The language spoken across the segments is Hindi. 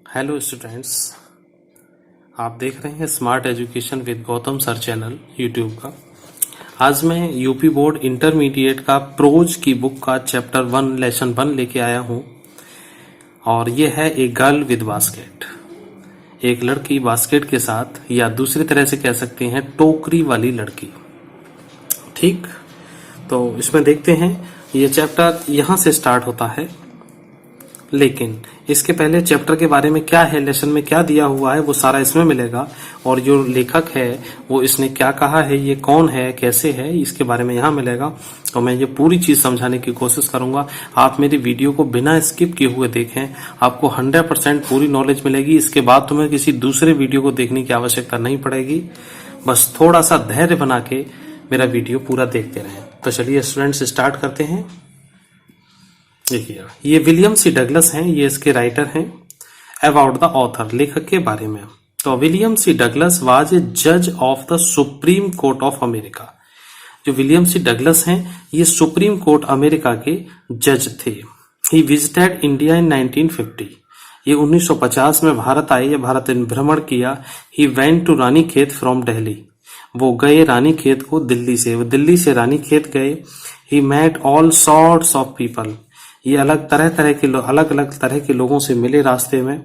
हेलो स्टूडेंट्स, आप देख रहे हैं smart education with Gautam sir channel YouTube का। आज मैं यूपी बोर्ड इंटरमीडिएट का प्रोज की बुक का चैप्टर 1 लेसन 1 लेके आया हूं और ये है एक गर्ल विद बास्केट। एक लड़की बास्केट के साथ, या दूसरी तरह से कह सकते हैं टोकरी वाली लड़की। ठीक, तो इसमें देखते हैं ये चैप्टर यहां से स्टार्ट होता है, लेकिन इसके पहले चैप्टर के बारे में क्या है, लेसन में क्या दिया हुआ है, वो सारा इसमें मिलेगा। और जो लेखक है वो इसने क्या कहा है, ये कौन है, कैसे है, इसके बारे में यहाँ मिलेगा। तो मैं ये पूरी चीज समझाने की कोशिश करूंगा। आप मेरी वीडियो को बिना स्किप किए हुए देखें, आपको 100% पूरी नॉलेज मिलेगी। इसके बाद तुम्हें किसी दूसरे वीडियो को देखने की आवश्यकता नहीं पड़ेगी। बस थोड़ा सा धैर्य बना के मेरा वीडियो पूरा देखते रहें। तो चलिए स्टूडेंट्स, स्टार्ट करते हैं। देखिए, ये विलियम सी डगलस हैं, ये इसके राइटर हैं। अबाउट द ऑथर, लेखक के बारे में। तो William C Douglas was a जज of the Supreme Court of America. जो विलियम सी डगलस हैं, ये सुप्रीम कोर्ट अमेरिका के जज थे। He visited India in 1950। ये 1950 में भारत आए, या भारत भ्रमण किया। He went to Ranikhet from Delhi. वो गए रानीखेत को दिल्ली से, वो दिल्ली से रानीखेत गए। He met all sorts of people. ये अलग अलग तरह के लोगों से मिले रास्ते में।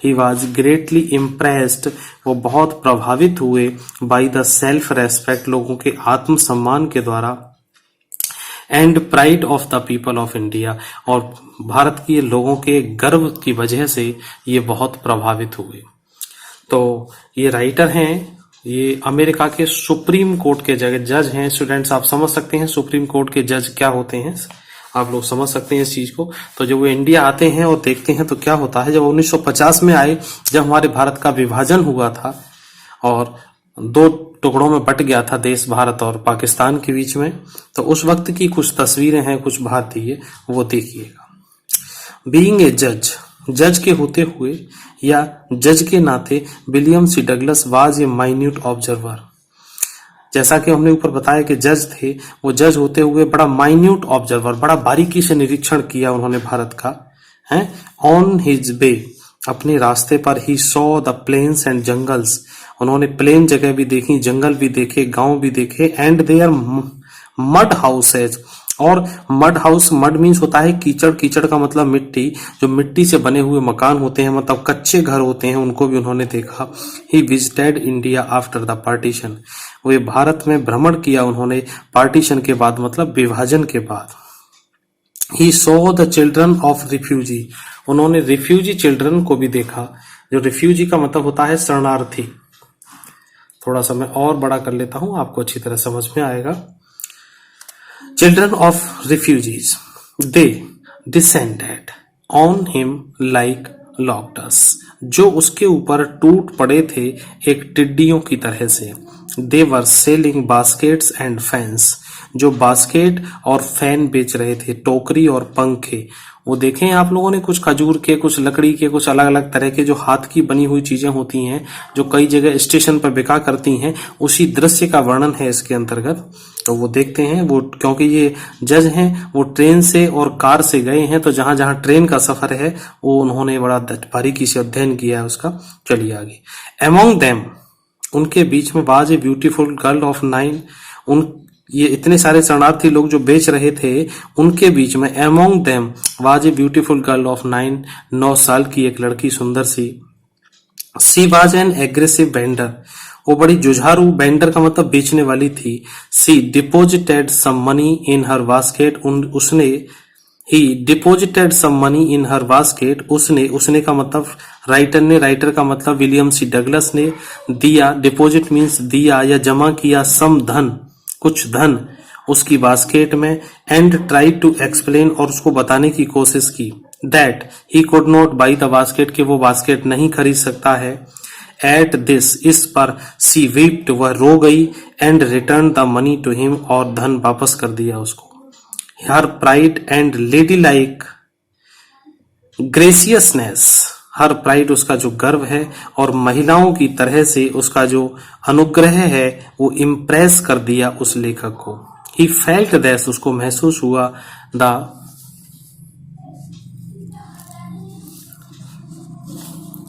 ही वॉज ग्रेटली इम्प्रेस्ड, वो बहुत प्रभावित हुए बाई द सेल्फ रेस्पेक्ट, लोगों के आत्मसम्मान के द्वारा, and pride of the people of India, और भारत के लोगों के गर्व की वजह से ये बहुत प्रभावित हुए। तो ये राइटर हैं, ये अमेरिका के सुप्रीम कोर्ट के जज हैं। स्टूडेंट्स, आप समझ सकते हैं सुप्रीम कोर्ट के जज क्या होते हैं, आप लोग समझ सकते हैं इस चीज को। तो जब वो इंडिया आते हैं और देखते हैं तो क्या होता है, जब 1950 में आए, जब हमारे भारत का विभाजन हुआ था और दो टुकड़ों में बट गया था देश, भारत और पाकिस्तान के बीच में, तो उस वक्त की कुछ तस्वीरें हैं कुछ भारतीय, वो देखिएगा। बीइंग ए जज, जज के होते हुए या जज के नाते, William C Douglas was a minute observer. जैसा कि हमने ऊपर बताया कि जज थे, वो जज होते हुए बड़ा माइन्यूट ऑब्जर्वर, बड़ा बारीकी से निरीक्षण किया उन्होंने भारत का है। ऑन हिज वे, अपने रास्ते पर, he saw the plains and jungles, उन्होंने प्लेन जगह भी देखी, जंगल भी देखे, गांव भी देखे। एंड देयर मड हाउसेज, और मड हाउस, मड मीन्स होता है कीचड़, कीचड़ का मतलब मिट्टी, जो मिट्टी से बने हुए मकान होते हैं, मतलब कच्चे घर होते हैं, उनको भी उन्होंने देखा। He visited India after the partition, वे भारत में भ्रमण किया उन्होंने पार्टीशन के बाद, मतलब विभाजन के बाद। ही saw the children of refugee, उन्होंने रिफ्यूजी चिल्ड्रन को भी देखा। जो रिफ्यूजी का मतलब होता है शरणार्थी। थोड़ा सा मैं और बड़ा कर लेता हूं, आपको अच्छी तरह समझ में आएगा। Children of refugees, they descended on him like locusts, जो उसके ऊपर टूट पड़े थे एक टिड्डियों की तरह से। They were selling baskets and fans, जो बास्केट और फैन बेच रहे थे, टोकरी और पंखे। वो देखें आप लोगों ने, कुछ खजूर के, कुछ लकड़ी के, कुछ अलग अलग तरह के जो हाथ की बनी हुई चीजें होती हैं, जो कई जगह स्टेशन पर बिका करती हैं, उसी दृश्य का वर्णन है इसके अंतर्गत। तो वो देखते हैं, वो क्योंकि ये जज हैं, वो ट्रेन से और कार से गए हैं, तो जहां जहां ट्रेन का सफर है वो उन्होंने बड़ा बारीकी से अध्ययन किया है उसका। चलिए आगे। अमोंग देम, उनके बीच में, was a beautiful girl of 9, उन ये इतने सारे शरणार्थी लोग जो बेच रहे थे, उनके बीच में, among them was a beautiful girl of 9, 9 साल की एक लड़की सुंदर सी। She was an aggressive vendor, वो बड़ी जुझारू, वेंडर का मतलब बेचने वाली थी। She deposited some money in her basket, उसने, he deposited some money in her basket, उसने का मतलब राइटर ने, राइटर का मतलब विलियम सी डगलस ने, दिया, डिपोजिट मीन्स दिया या जमा किया, सम धन, कुछ धन उसकी बास्केट में। एंड ट्राई टू एक्सप्लेन, और उसको बताने की कोशिश की, that he could not buy the basket, कि वो बास्केट नहीं खरीद सकता है। एट दिस, इस पर, सी वीप्ड, वह रो गई। And return the money to him, और धन वापस कर दिया उसको। Her pride and lady like graciousness, her pride, उसका जो गर्व है, और महिलाओं की तरह से उसका जो अनुग्रह है, वो इम्प्रेस कर दिया उस लेखक को। ही फेल्ट दैट, उसको महसूस हुआ, द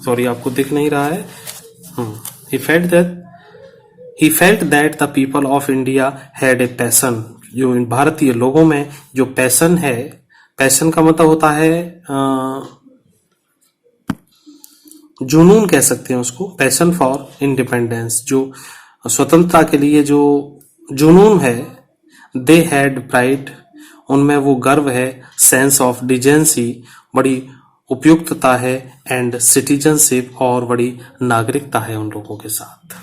सॉरी आपको दिख नहीं रहा है। He felt that the people of India had a passion, जो भारतीय लोगों में जो पैशन है, पैशन का मतलब होता है जुनून कह सकते हैं उसको, पैशन फॉर इंडिपेंडेंस, जो स्वतंत्रता के लिए जो जुनून है। दे हैड प्राइड, उनमें वो गर्व है, सेंस ऑफ डिजेंसी, बड़ी उपयुक्तता है, एंड सिटीजनशिप, और बड़ी नागरिकता है उन लोगों के साथ,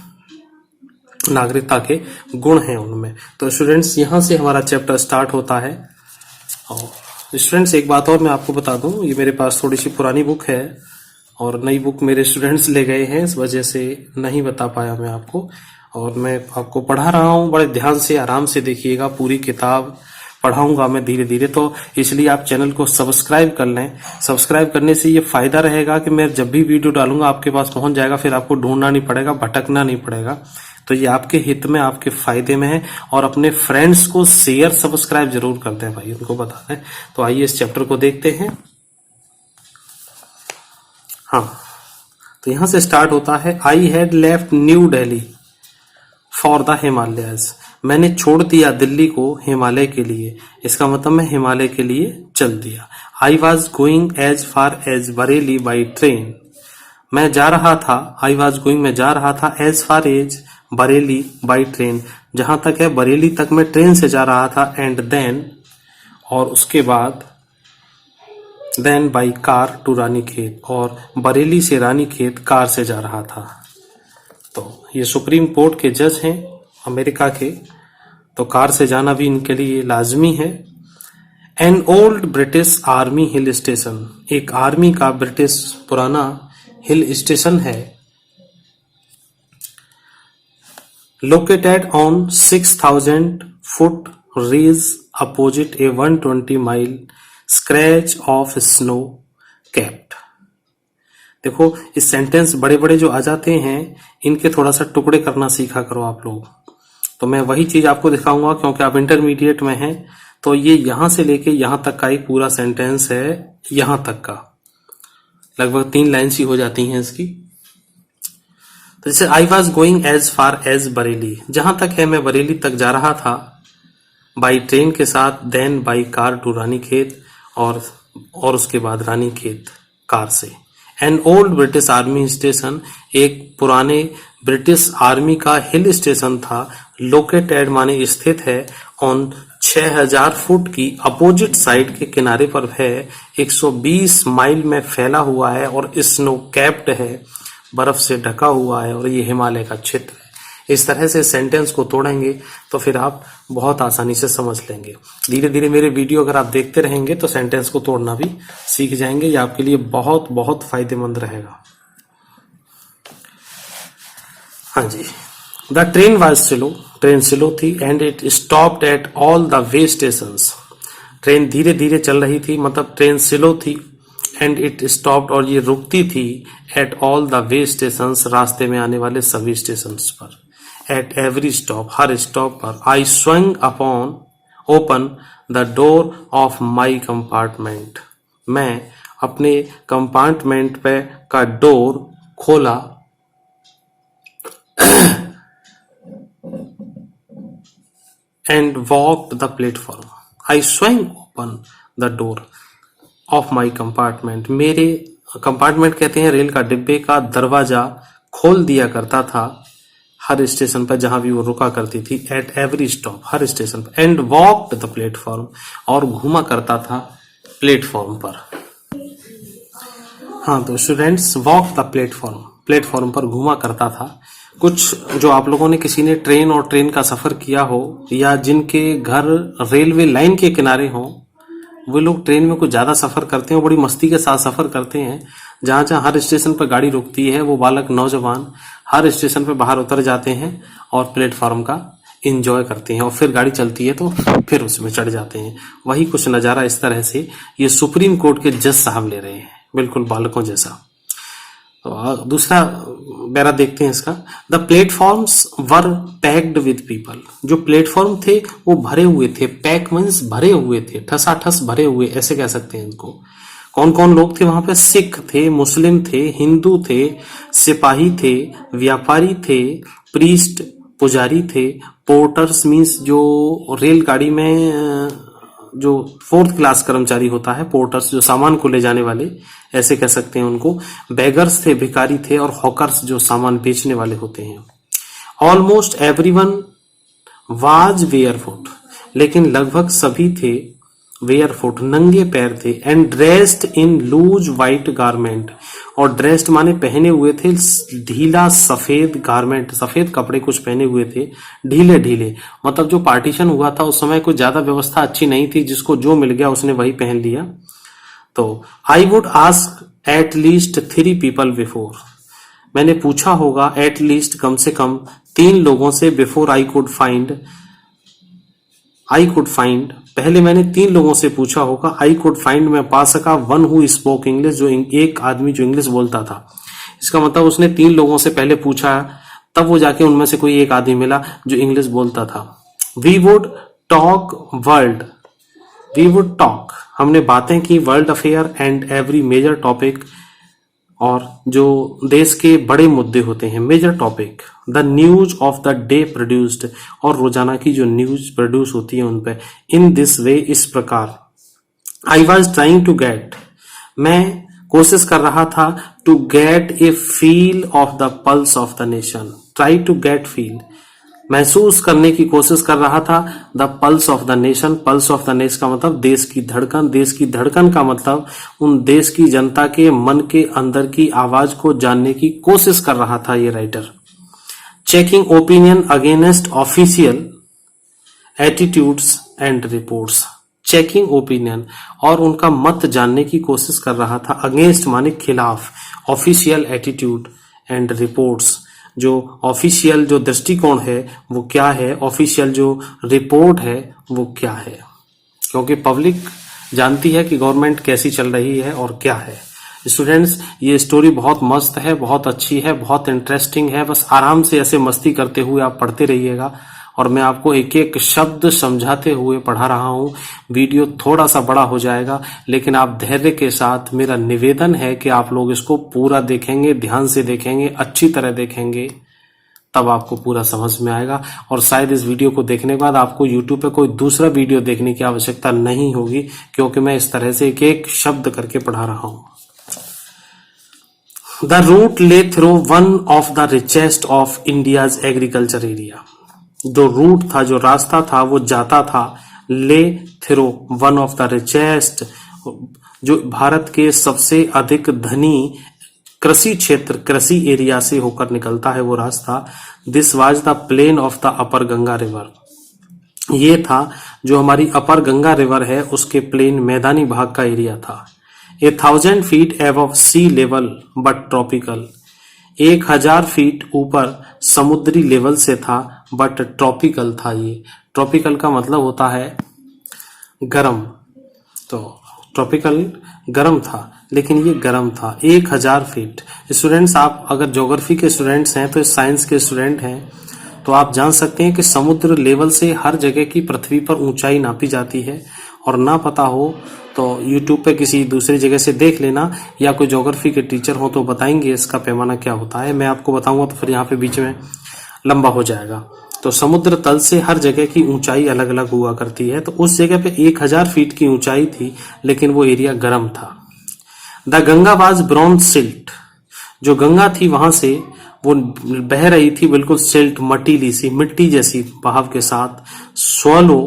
नागरिकता के गुण हैं उनमें। तो स्टूडेंट्स यहाँ से हमारा चैप्टर स्टार्ट होता है। और स्टूडेंट्स एक बात और मैं आपको बता दूं, ये मेरे पास थोड़ी सी पुरानी बुक है और नई बुक मेरे स्टूडेंट्स ले गए हैं, इस वजह से नहीं बता पाया मैं आपको, और मैं आपको पढ़ा रहा हूँ। बड़े ध्यान से आराम से देखिएगा, पूरी किताब पढ़ाऊंगा मैं धीरे धीरे, तो इसलिए आप चैनल को सब्सक्राइब कर लें। सब्सक्राइब करने से ये फायदा रहेगा कि मैं जब भी वीडियो डालूंगा आपके पास पहुंच जाएगा, फिर आपको ढूंढना नहीं पड़ेगा, भटकना नहीं पड़ेगा। तो ये आपके हित में, आपके फायदे में है। और अपने फ्रेंड्स को शेयर सब्सक्राइब जरूर कर दें भाई, उनको बता दें। तो आइए इस चैप्टर को देखते हैं। हाँ, तो यहां से स्टार्ट होता है। I had left new Delhi for the Himalayas, मैंने छोड़ दिया दिल्ली को हिमालय के लिए। इसका मतलब मैं हिमालय के लिए चल दिया। I was going as far as Bareilly by train, मैं जा रहा था, आई वॉज गोइंग मैं जा रहा था, as far as Bareilly by train, जहां तक है बरेली तक मैं ट्रेन से जा रहा था, एंड देन, और उसके बाद, then by car to Ranikhet, और बरेली से रानीखेत कार से जा रहा था। तो ये सुप्रीम कोर्ट के जज हैं अमेरिका के, तो कार से जाना भी इनके लिए लाजमी है। An old British army hill station, एक आर्मी का ब्रिटिश पुराना हिल स्टेशन है, located on 6000 foot ridge opposite a 120 mile stretch of snow capped. देखो इस सेंटेंस बड़े बड़े जो आ जाते हैं, इनके थोड़ा सा टुकड़े करना सीखा करो आप लोग। तो मैं वही चीज आपको दिखाऊंगा, क्योंकि आप इंटरमीडिएट में हैं। तो ये यहां से लेके यहां तक का एक पूरा सेंटेंस है, यहां तक का लगभग 3 लाइन ही हो जाती हैं इसकी। तो जैसे I was going as far as Bareilly, जहां तक है मैं बरेली तक जा रहा था, बाई ट्रेन के साथ, then by car to Ranikhet, और उसके बाद रानीखेत कार से। An old British army station, एक पुराने ब्रिटिश आर्मी का हिल स्टेशन था, लोकेटेड माने स्थित है, ऑन 6000 फुट की अपोजिट साइड के किनारे पर है, 120 माइल में फैला हुआ है, और स्नो कैप्ड है, बर्फ से ढका हुआ है, और ये हिमालय का क्षेत्र है। इस तरह से सेंटेंस को तोड़ेंगे तो फिर आप बहुत आसानी से समझ लेंगे। धीरे धीरे मेरे वीडियो अगर आप देखते रहेंगे तो सेंटेंस को तोड़ना भी सीख जाएंगे। ये आपके लिए बहुत बहुत फायदेमंद रहेगा। हाँ जी, the train was slow, train slow थी, and it stopped at all the way stations, train धीरे धीरे चल रही थी, मतलब ट्रेन स्लो थी, एंड इट स्टॉप्ड, और ये रुकती थी, at all the way stations, रास्ते में आने वाले सभी स्टेशंस पर, एट एवरी स्टॉप, हर स्टॉप पर। I swung upon open the door of my compartment, मैं अपने कंपार्टमेंट पे का डोर खोला, and walked the platform. I swung open the door of my compartment, मेरे कंपार्टमेंट कहते हैं रेल का डिब्बे का दरवाजा खोल दिया करता था हर स्टेशन पर जहां भी वो रुका करती थी, एट एवरी स्टॉप, हर स्टेशन पर, एंड वॉक्ड द प्लेटफॉर्म, और घूमा करता था प्लेटफॉर्म पर। हाँ तो students, walk the platform, platform पर घूमा करता था। कुछ जो आप लोगों ने किसी ने ट्रेन और ट्रेन का सफर किया हो, या जिनके घर रेलवे लाइन के किनारे हो, वो लोग ट्रेन में कुछ ज्यादा सफर करते हैं, बड़ी मस्ती के साथ सफर करते हैं। जहां जहां हर स्टेशन पर गाड़ी रुकती है, वो बालक नौजवान हर स्टेशन पर बाहर उतर जाते हैं और प्लेटफॉर्म का एंजॉय करते हैं, और फिर गाड़ी चलती है तो फिर उसमें चढ़ जाते हैं। वही कुछ नजारा इस तरह से ये सुप्रीम कोर्ट के जज साहब ले रहे हैं, बिल्कुल बालकों जैसा। तो दूसरा पैरा देखते हैं इसका। The platforms were packed with people, जो प्लेटफॉर्म थे वो भरे हुए थे, पैक मींस भरे हुए थे, ठसाठस भरे हुए, ऐसे कह सकते हैं इनको। कौन कौन लोग थे वहां पे? सिख थे, मुस्लिम थे, हिंदू थे, सिपाही थे, व्यापारी थे, प्रीस्ट पुजारी थे, पोर्टर्स मीन्स जो रेलगाड़ी में जो फोर्थ क्लास कर्मचारी होता है, पोर्टर्स जो सामान को ले जाने वाले, ऐसे कह सकते हैं उनको, बेगर्स थे, भिखारी थे, और हॉकर्स जो सामान बेचने वाले होते हैं। ऑलमोस्ट एवरीवन वाज वेयरफुट, लेकिन लगभग सभी थे वेयरफुट, नंगे पैर थे, and dressed in loose white garment, और ड्रेस्ड माने पहने हुए थे ढीला सफेद गारमेंट, सफेद कपड़े कुछ पहने हुए थे, ढीले ढीले। मतलब जो पार्टीशन हुआ था उस समय कोई ज्यादा व्यवस्था अच्छी नहीं थी, जिसको जो मिल गया उसने वही पहन लिया। तो I would ask at least 3 people before, मैंने पूछा होगा एट लीस्ट कम से कम 3 लोगों से, बिफोर आई कुड फाइंड पहले मैंने 3 लोगों से पूछा होगा, आई कुड फाइंड मैं पा सका, वन हु स्पोक इंग्लिश, जो एक आदमी जो इंग्लिश बोलता था। इसका मतलब उसने 3 लोगों से पहले पूछा, तब वो जाके उनमें से कोई एक आदमी मिला जो इंग्लिश बोलता था। वी वुड टॉक, हमने बातें की, world affair and every major topic, और जो देश के बड़े मुद्दे होते हैं, major topic, the news of the day produced, और रोजाना की जो न्यूज प्रोड्यूस होती है उन पे, इन दिस वे, इस प्रकार। I was trying to get, मैं कोशिश कर रहा था, to get a feel of the pulse of the nation, try to get feel, महसूस करने की कोशिश कर रहा था, the pulse of the nation, pulse of the nation का मतलब देश की धड़कन, देश की धड़कन का मतलब उन देश की जनता के मन के अंदर की आवाज को जानने की कोशिश कर रहा था ये writer. Checking opinion against official attitudes and reports, checking opinion और उनका मत जानने की कोशिश कर रहा था, अगेंस्ट माने खिलाफ, ऑफिशियल एटीट्यूड एंड रिपोर्ट्स, जो ऑफिशियल जो दृष्टिकोण है वो क्या है, ऑफिशियल जो रिपोर्ट है वो क्या है, क्योंकि पब्लिक जानती है कि गवर्नमेंट कैसी चल रही है और क्या है। स्टूडेंट्स, ये स्टोरी बहुत मस्त है, बहुत अच्छी है, बहुत इंटरेस्टिंग है, बस आराम से ऐसे मस्ती करते हुए आप पढ़ते रहिएगा, और मैं आपको एक एक शब्द समझाते हुए पढ़ा रहा हूँ। वीडियो थोड़ा सा बड़ा हो जाएगा, लेकिन आप धैर्य के साथ, मेरा निवेदन है कि आप लोग इसको पूरा देखेंगे, ध्यान से देखेंगे, अच्छी तरह देखेंगे, तब आपको पूरा समझ में आएगा। और शायद इस वीडियो को देखने के बाद आपको YouTube पे कोई दूसरा वीडियो देखने की आवश्यकता नहीं होगी, क्योंकि मैं इस तरह से एक एक शब्द करके पढ़ा रहा हूँ। द रूट ले through one of the richest of India's agriculture area, जो रूट था, जो रास्ता था, वो जाता था ले through one of the richest, जो भारत के सबसे अधिक धनी कृषि क्षेत्र, कृषि एरिया से होकर निकलता है वो रास्ता। This was the plain of the upper Ganga river, ये था जो हमारी अपर गंगा रिवर है उसके प्लेन, मैदानी भाग का एरिया था। 1000 feet above sea level but tropical, 1000 feet ऊपर समुद्री लेवल से था, बट ट्रॉपिकल था। ये ट्रॉपिकल का मतलब होता है गरम, तो ट्रॉपिकल गरम था, लेकिन ये गरम था। 1000 फीट। स्टूडेंट्स, आप अगर ज्योग्राफी के स्टूडेंट्स हैं, तो साइंस के स्टूडेंट हैं, तो आप जान सकते हैं कि समुद्र लेवल से हर जगह की पृथ्वी पर ऊंचाई नापी जाती है, और ना पता हो तो YouTube पे किसी दूसरी जगह से देख लेना, या कोई ज्योग्राफी के टीचर हो तो बताएंगे इसका पैमाना क्या होता है। मैं आपको बताऊंगा तो फिर यहाँ पे बीच में लंबा हो जाएगा। तो समुद्र तल से हर जगह की ऊंचाई अलग अलग हुआ करती है, तो उस जगह पे 1000 फीट की ऊंचाई थी, लेकिन वो एरिया गर्म था। The Ganga was brown silt, जो गंगा थी वहां से वो बह रही थी बिल्कुल सिल्ट, मटीली सी, मिट्टी जैसी बहाव के साथ। स्वलो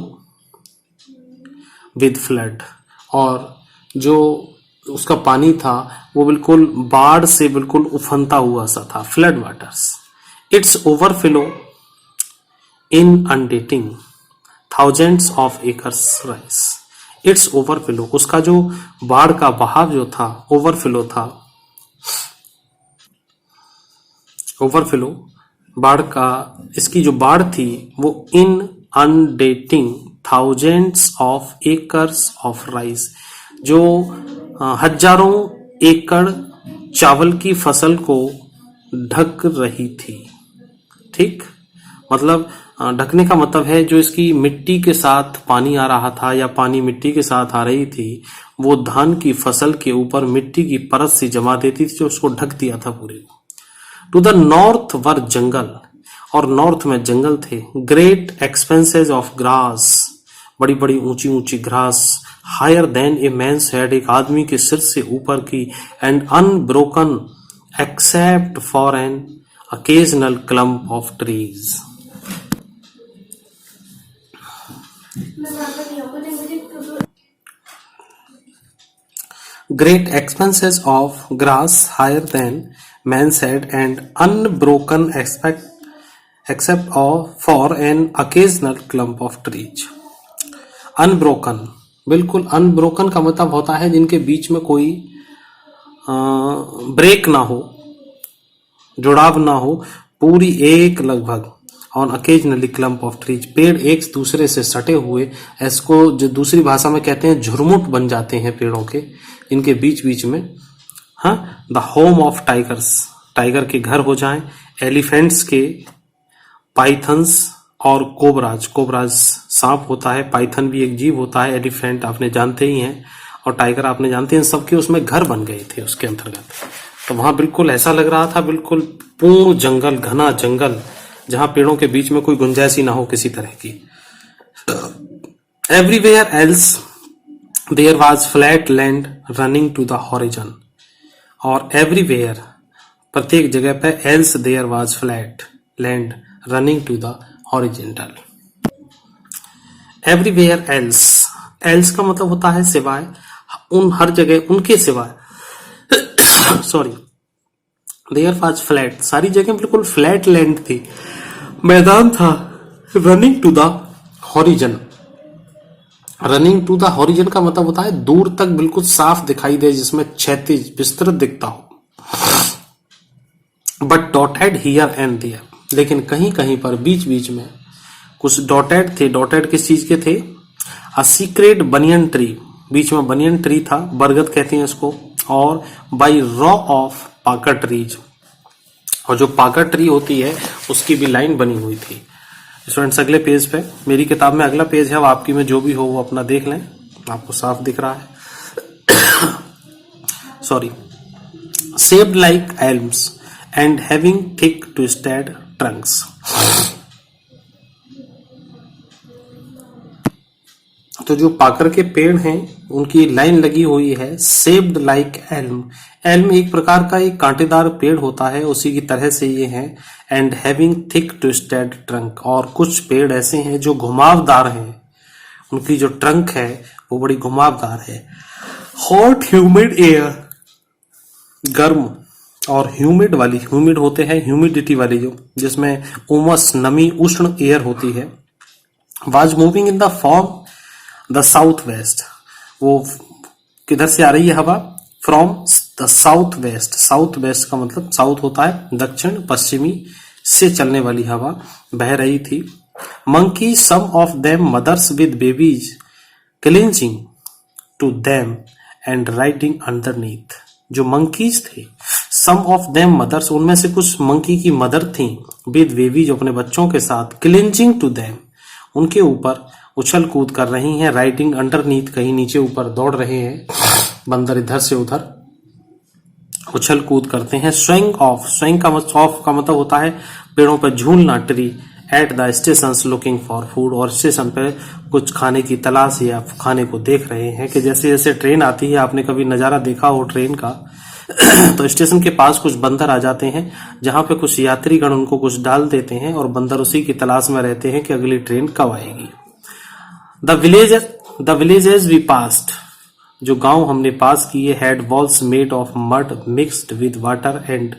विद फ्लड, और जो उसका पानी था वो बिल्कुल बाढ़ से बिल्कुल उफनता हुआ सा था, flood waters. It's overflow inundating thousands of acres rice, it's overflow, उसका जो बाढ़ का बहाव जो था, ओवरफ्लो था, ओवरफ्लो बाढ़ का, इसकी जो बाढ़ थी वो inundating thousands of acres of rice, जो हजारों एकड़ चावल की फसल को ढक रही थी। ठीक, मतलब ढकने का मतलब है जो इसकी मिट्टी के साथ पानी आ रहा था या पानी मिट्टी के साथ आ रही थी, वो धान की फसल के ऊपर मिट्टी की परत सी जमा देती थी जो उसको ढक दिया था पूरे को। टू द नॉर्थ वर जंगल, और नॉर्थ में जंगल थे। ग्रेट एक्सपेंसेस ऑफ ग्रास, बड़ी बड़ी ऊंची ऊंची घास। Higher than a man's head, एक आदमी के सिर से ऊपर की। And unbroken except for an occasional clump of trees. Great expanses of grass higher than man's head and unbroken except for an occasional clump of trees. Unbroken, बिल्कुल unbroken का मतलब होता है जिनके बीच में कोई ब्रेक ना हो, जुड़ाव ना हो, पूरी एक लगभग। On occasionally clump of trees, पेड़ एक दूसरे से सटे हुए, इसको जो दूसरी भाषा में कहते हैं झुरमुट बन जाते हैं पेड़ों के, इनके बीच बीच में। हाँ, the home of tigers, tiger के घर हो जाएं, एलिफेंट्स के, पाइथन्स और कोबराज, कोबराज सांप होता है, पाइथन भी एक जीव होता है, एलिफेंट आपने जानते ही हैं, और टाइगर आपने जानते हैं, सबके उसमें घर बन गए थे उसके अंतर्गत। तो वहां बिल्कुल ऐसा लग रहा था, बिल्कुल पूर्ण जंगल, घना जंगल, जहां पेड़ों के बीच में कोई गुंजाइश ही ना हो किसी तरह की। Everywhere else there was flat land running to the horizon, और एवरीवेयर प्रत्येक जगह पे, else there was flat land running to the horizontal. Everywhere else, else का मतलब होता है सिवाय, उन हर जगह उनके सिवाय, सॉरी, देयर वाज फ्लैट, सारी जगह बिल्कुल फ्लैट लैंड थी, मैदान था। Running to the horizon, running to the horizon का मतलब होता है दूर तक बिल्कुल साफ दिखाई दे, जिसमें क्षैतिज विस्तृत दिखता हो। But dotted here and there, लेकिन कहीं कहीं पर बीच बीच में कुछ डॉटेड थे। डॉटेड किस चीज के थे? अ सीक्रेट बनियन ट्री, बीच में बनियन ट्री था, बरगद कहते हैं इसको, और बाई रॉ ऑफ पाकर ट्रीज, और जो पाकर ट्री होती है उसकी भी लाइन बनी हुई थी। स्टूडेंट्स अगले पेज पे, मेरी किताब में अगला पेज है, अब आपकी में जो भी हो वो अपना देख लें, आपको साफ दिख रहा है। Sorry, shaped like elms and having thick twisted trunks. तो जो पाकर के पेड़ हैं उनकी लाइन लगी हुई है shaped like elm. एल्म एक प्रकार का एक कांटेदार पेड़ होता है, उसी की तरह से ये है। And having thick twisted trunk, और कुछ पेड़ ऐसे हैं जो घुमावदार हैं, उनकी जो ट्रंक है वो बड़ी घुमावदार है। हॉट ह्यूमिड एयर, गर्म और ह्यूमिड वाली, ह्यूमिड होते हैं ह्यूमिडिटी वाली, जो जिसमें उमस नमी उष्ण एयर होती है। Was moving in the form the south west, वो किधर से आ रही है हवा? From the south west, south west का मतलब साउथ होता है दक्षिण पश्चिमी से चलने वाली हवा बह रही थी। Monkey some of them mothers with babies clinching to them and writing underneath, जो मंकीज थे, सम ऑफ देम मदर्स, उनमें से कुछ मंकी की मदर थी, विद बेबी, जो अपने बच्चों के साथ, क्लिंचिंग टू देम, उनके ऊपर उछल कूद कर रही हैं, राइटिंग अंडरनीथ, कहीं नीचे ऊपर दौड़ रहे हैं, बंदर इधर से उधर उछल कूद करते हैं। स्विंग ऑफ, स्विंग का मतलब होता है पेड़ों पर झूलना, tree. At the station looking for food, और स्टेशन पे कुछ खाने की तलाश या खाने को देख रहे हैं, कि जैसे जैसे ट्रेन आती है, आपने कभी नजारा देखा हो ट्रेन का, तो स्टेशन के पास कुछ बंदर आ जाते हैं, जहां पे कुछ यात्रीगण उनको कुछ डाल देते हैं, और बंदर उसी की तलाश में रहते हैं कि अगली ट्रेन कब आएगी। द विलेजेस वी पास्ट, जो गांव हमने पास किए, had walls made of mud mixed with water and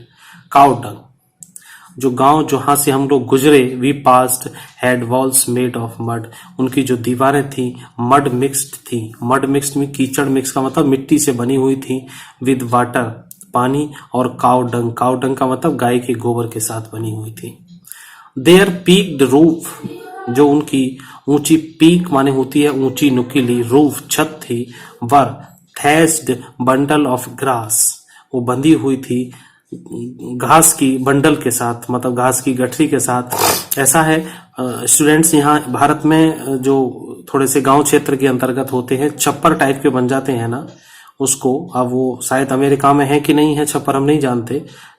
cow dung, जो गांव जहां से हम लोग गुजरे, we passed had walls made of mud, उनकी जो दीवारें थी मड मिक्स्ड थी। मड मिक्स्ड में कीचड़ मिक्स का मतलब मिट्टी से बनी हुई थी, विद वाटर पानी, और काउ डंग, काउ डंग का मतलब गाय के गोबर के साथ बनी हुई थी। देयर पीक्ड रूफ, जो उनकी ऊंची, पीक माने होती है ऊंची नुकीली, रूफ छत थी, वर थैस्ड बंडल ऑफ ग्रास, वो बंधी हुई थी घास की बंडल के साथ, मतलब घास की गठरी के साथ। ऐसा है स्टूडेंट्स, यहाँ भारत में जो थोड़े से गांव क्षेत्र के अंतर्गत होते हैं, छप्पर टाइप के बन जाते हैं ना उसको, अब वो शायद अमेरिका में है कि नहीं है छप्पर हम नहीं जानते,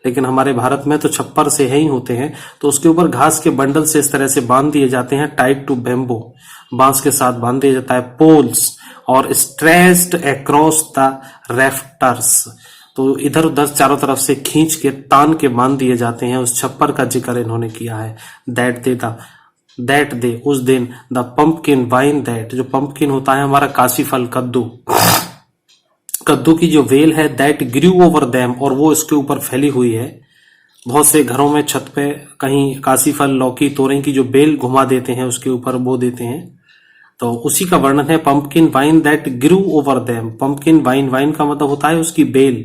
लेकिन हमारे भारत में तो छप्पर से है ही होते हैं। तो उसके ऊपर घास के बंडल से इस तरह से बांध दिए जाते हैं, टाइट टू बेम्बो, बांस के साथ बांध दिया जाता है, पोल्स और स्ट्रेस्ड अक्रॉस द रेफ्टर्स। तो इधर उधर चारों तरफ से खींच के तान के बांध दिए जाते हैं। उस छप्पर का जिक्र इन्होंने किया है। दैट दे उस दिन द पंपकिन वाइन, दैट जो पंपकिन होता है हमारा काशी फल, कद्दू, कद्दू की जो वेल है, दैट ग्रू ओवर देम, और वो इसके ऊपर फैली हुई है। बहुत से घरों में छत पे कहीं काशी फल, लौकी, तोरई की जो बेल घुमा देते हैं उसके ऊपर बो देते हैं। तो उसी का वर्णन है, pumpkin vine that grew over them. Pumpkin vine, vine का मतलब होता है उसकी बेल,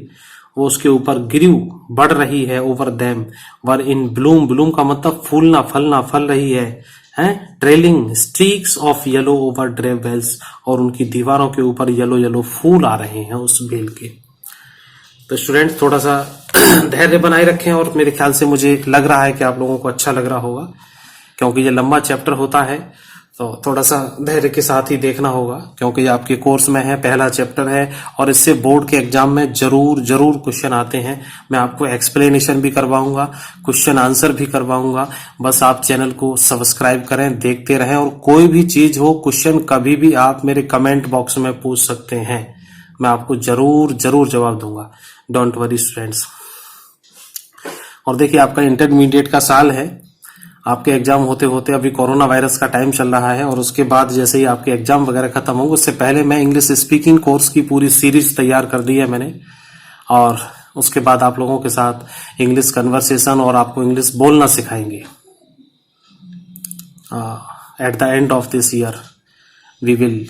वो उसके ऊपर ग्रू बढ़ रही है, over them were in bloom, bloom का मतलब फूलना, फलना, फल रही है trailing streaks of yellow over drab walls, और उनकी दीवारों के ऊपर येलो येलो फूल आ रहे हैं उस बेल के। तो स्टूडेंट्स थोड़ा सा धैर्य बनाए रखें, और मेरे ख्याल से मुझे लग रहा है कि आप लोगों को अच्छा लग रहा होगा, क्योंकि ये लंबा चैप्टर होता है तो थोड़ा सा धैर्य के साथ ही देखना होगा, क्योंकि ये आपके कोर्स में है, पहला चैप्टर है, और इससे बोर्ड के एग्जाम में जरूर जरूर क्वेश्चन आते हैं। मैं आपको एक्सप्लेनेशन भी करवाऊंगा, क्वेश्चन आंसर भी करवाऊंगा। बस आप चैनल को सब्सक्राइब करें, देखते रहें, और कोई भी चीज हो, क्वेश्चन कभी भी आप मेरे कमेंट बॉक्स में पूछ सकते हैं, मैं आपको जरूर जरूर जवाब दूंगा। Don't worry students. और देखिए आपका इंटरमीडिएट का साल है, आपके एग्जाम होते होते अभी कोरोना वायरस का टाइम चल रहा है, और उसके बाद जैसे ही आपके एग्जाम वगैरह खत्म होंगे, उससे पहले मैं इंग्लिश स्पीकिंग कोर्स की पूरी सीरीज तैयार कर दी है मैंने, और उसके बाद आप लोगों के साथ इंग्लिश कन्वर्सेशन और आपको इंग्लिश बोलना सिखाएंगे। At the end of this year we will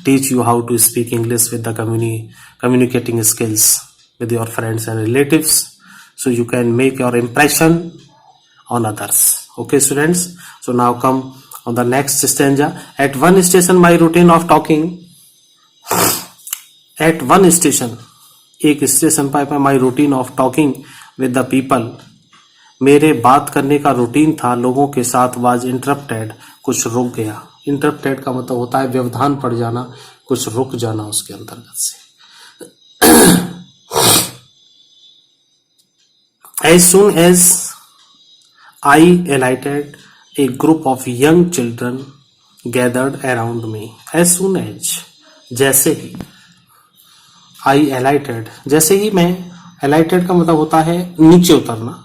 teach you how to speak English with the communicating skills with your friends and relatives, so you can make your impression on others. Okay students, so now come on the next stanza. At one station my routine of talking, at one station, एक स्टेशन पर my routine of talking with the people, मेरे बात करने का रूटीन था लोगों के साथ, was interrupted, कुछ रुक गया। इंटरप्टेड का मतलब होता है व्यवधान पड़ जाना, कुछ रुक जाना उसके अंतर्गत से। As soon as I alighted, a group of young children gathered around me. As soon as, जैसे ही, I alighted, जैसे ही मैं, alighted का मतलब होता है नीचे उतरना।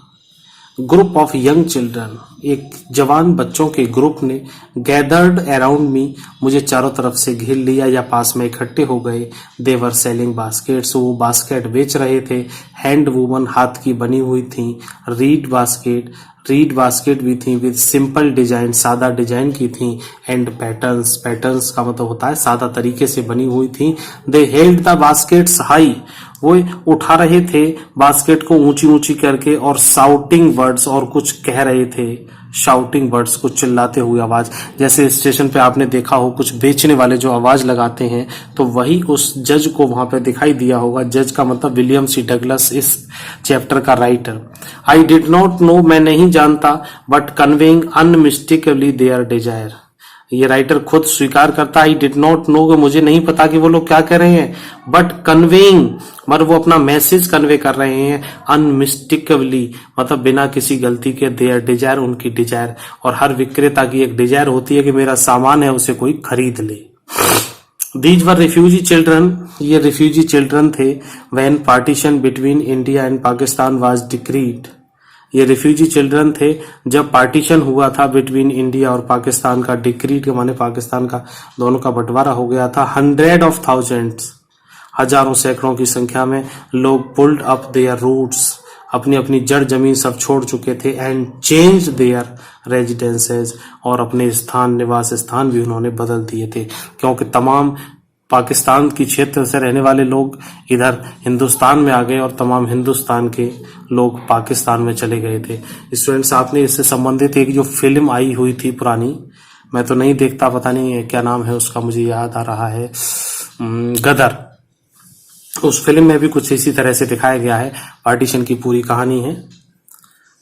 ग्रुप ऑफ यंग चिल्ड्रन, एक जवान बच्चों के ग्रुप ने, गैदर्ड अराउंड मी, मुझे चारों तरफ से घेर लिया या पास में इकट्ठे हो गए। दे वर सेलिंग बास्केट्स, वो बास्केट बेच रहे थे। हैंड वूमन, हाथ की बनी हुई थी। रीड बास्केट, रीड बास्केट भी थी विद सिंपल डिजाइन, सादा डिजाइन की थी। एंड पैटर्न्स, पैटर्न्स का मतलब होता है सादा तरीके से बनी हुई थी। दे हेल्ड द बास्केट्स हाई, वो उठा रहे थे बास्केट को ऊंची ऊंची करके, और शाउटिंग वर्ड्स, और कुछ कह रहे थे। शाउटिंग वर्ड्स, कुछ चिल्लाते हुए आवाज, जैसे स्टेशन पे आपने देखा हो कुछ बेचने वाले जो आवाज लगाते हैं, तो वही उस जज को वहां पे दिखाई दिया होगा। जज का मतलब विलियम सी डगलस, इस चैप्टर का writer. I did not know, मैं नहीं जानता, बट कन्वेइंग अनमिस्टेकेबली देयर डिजायर, ये राइटर खुद स्वीकार करता है, डिड नॉट नो, मुझे नहीं पता कि वो लोग क्या कह रहे हैं, बट कन्वेइंग मतलब वो अपना मैसेज कन्वे कर रहे हैं, अनमिस्टेकेबली मतलब बिना किसी गलती के, देयर डिजायर, उनकी डिजायर। और हर विक्रेता की एक डिजायर होती है कि मेरा सामान है उसे कोई खरीद ले। दीज वर रिफ्यूजी चिल्ड्रन, ये रिफ्यूजी चिल्ड्रन थे। When partition between India and Pakistan was decreed, ये रिफ्यूजी चिल्ड्रन थे जब पार्टीशन हुआ था बिटवीन इंडिया और पाकिस्तान का। डिक्रीड के माने पाकिस्तान का, दोनों का बंटवारा हो गया था। 100,000, हजारों सैकड़ों की संख्या में लोग पुल्ड अप देयर रूट्स, अपनी अपनी जड़ जमीन सब छोड़ चुके थे। एंड चेंज देयर रेजिडेंसेज, और अपने स्थान, निवास स्थान भी उन्होंने बदल दिए थे, क्योंकि तमाम पाकिस्तान की क्षेत्र से रहने वाले लोग इधर हिंदुस्तान में आ गए, और तमाम हिंदुस्तान के लोग पाकिस्तान में चले गए थे। स्टूडेंट्स, आपने इससे संबंधित एक जो फिल्म आई हुई थी पुरानी, मैं तो नहीं देखता, पता नहीं क्या नाम है उसका, मुझे याद आ रहा है, गदर। उस फिल्म में भी कुछ इसी तरह से दिखाया गया है, पार्टीशन की पूरी कहानी है।